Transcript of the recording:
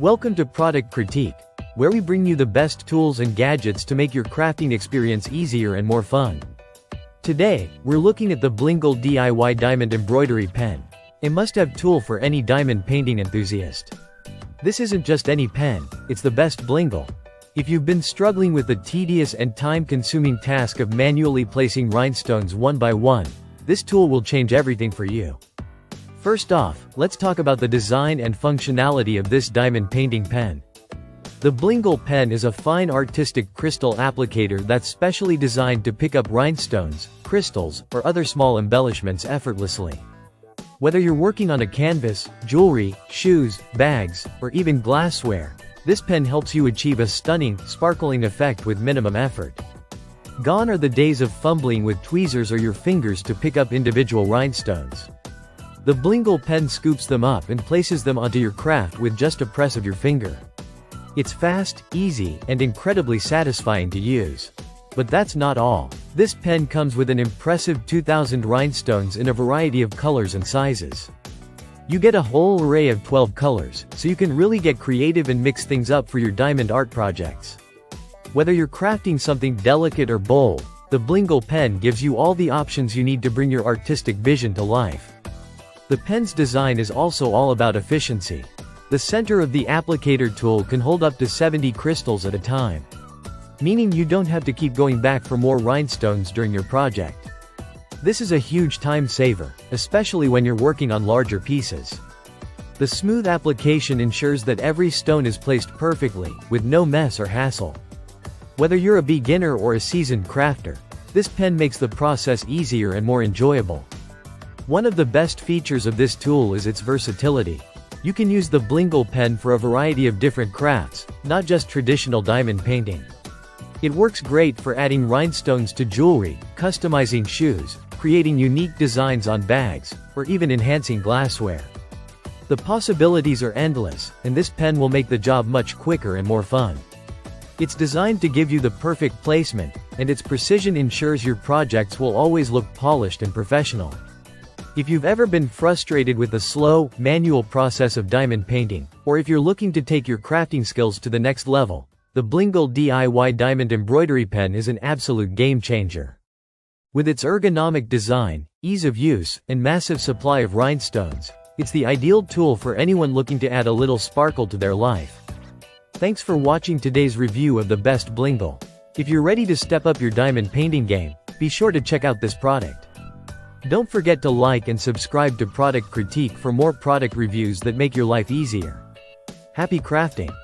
Welcome to Product Critique, where we bring you the best tools and gadgets to make your crafting experience easier and more fun. Today, we're looking at the Blingle DIY Diamond Embroidery Pen, a must-have tool for any diamond painting enthusiast. This isn't just any pen, it's the best Blingle. If you've been struggling with the tedious and time-consuming task of manually placing rhinestones one by one, this tool will change everything for you. First off, let's talk about the design and functionality of this diamond painting pen. The Blingle pen is a fine artistic crystal applicator that's specially designed to pick up rhinestones, crystals, or other small embellishments effortlessly. Whether you're working on a canvas, jewelry, shoes, bags, or even glassware, this pen helps you achieve a stunning, sparkling effect with minimum effort. Gone are the days of fumbling with tweezers or your fingers to pick up individual rhinestones. The Blingle pen scoops them up and places them onto your craft with just a press of your finger. It's fast, easy, and incredibly satisfying to use. But that's not all. This pen comes with an impressive 2,000 rhinestones in a variety of colors and sizes. You get a whole array of 12 colors, so you can really get creative and mix things up for your diamond art projects. Whether you're crafting something delicate or bold, the Blingle pen gives you all the options you need to bring your artistic vision to life. The pen's design is also all about efficiency. The center of the applicator tool can hold up to 70 crystals at a time, meaning you don't have to keep going back for more rhinestones during your project. This is a huge time saver, especially when you're working on larger pieces. The smooth application ensures that every stone is placed perfectly, with no mess or hassle. Whether you're a beginner or a seasoned crafter, this pen makes the process easier and more enjoyable. One of the best features of this tool is its versatility. You can use the Blingle pen for a variety of different crafts, not just traditional diamond painting. It works great for adding rhinestones to jewelry, customizing shoes, creating unique designs on bags, or even enhancing glassware. The possibilities are endless, and this pen will make the job much quicker and more fun. It's designed to give you the perfect placement, and its precision ensures your projects will always look polished and professional. If you've ever been frustrated with the slow, manual process of diamond painting, or if you're looking to take your crafting skills to the next level, the Blingle DIY Diamond Embroidery Pen is an absolute game changer. With its ergonomic design, ease of use, and massive supply of rhinestones, it's the ideal tool for anyone looking to add a little sparkle to their life. Thanks for watching today's review of the best Blingle. If you're ready to step up your diamond painting game, be sure to check out this product. Don't forget to like and subscribe to Product Critique for more product reviews that make your life easier. Happy crafting!